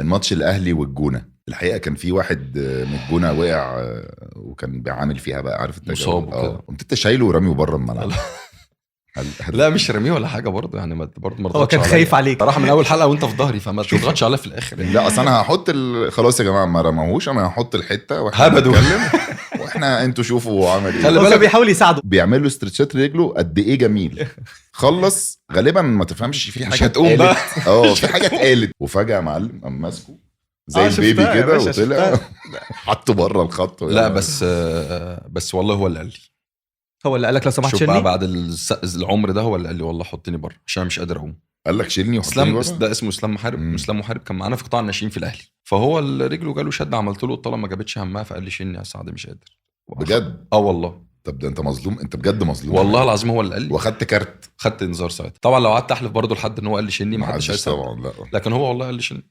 ماتش الاهلي والجونه الحقيقه كان في واحد من الجونه وقع وكان بيعامل فيها بقى عارف انت مصاب وكده. قمت انت شايله ورميه بره الملعب. لا مش رميه ولا حاجه برضه يعني برضه ما هو كان خايف عليك صراحه من اول حلقه وانت في ظهري فما تضغطش عليا في الاخر يعني. لا اصل انا هحط خلاص يا جماعه ما رماهوش انا هحط الحته هبدوا. نتكلم واحنا انتوا شوفوا عمل ايه. خلي هو بالك كان بيحاول يساعده. بيعمل له استرتشات رجله قد ايه جميل. خلص غالبا ما تفهمش في مش حاجه هتقوم بقى. في حاجه اتقالت وفجاه يا معلم قام ماسكه زي شفتها البيبي يا كده باشا، وطلع شفتها. حطه بره الخط. لا بس والله هو اللي قال لي هو اللي قالك لو سمحت شوف بقى شيلني. بعد العمر ده هو اللي قال لي والله حطني بره عشان مش قادر اقوم. قال لك شيلني وحطني اسلام بره. ده اسمه اسلام محارب. اسلام محارب كان معانا في قطاع الناشئين في الاهلي فهو رجله جاله شد عملت له الطلب ما جابتش همها فقال لي شيلني يا سعد مش قادر بجد والله. طب ده انت مظلوم انت بجد مظلوم والله العظيم هو اللي قال لي واخدت كارت. خدت انذار ساعتها طبعا لو قعدت احلف برضه لحد ان هو قال لي شيلني ما حدش هيصدق طبعا لا لكن هو والله قال لي شيلني.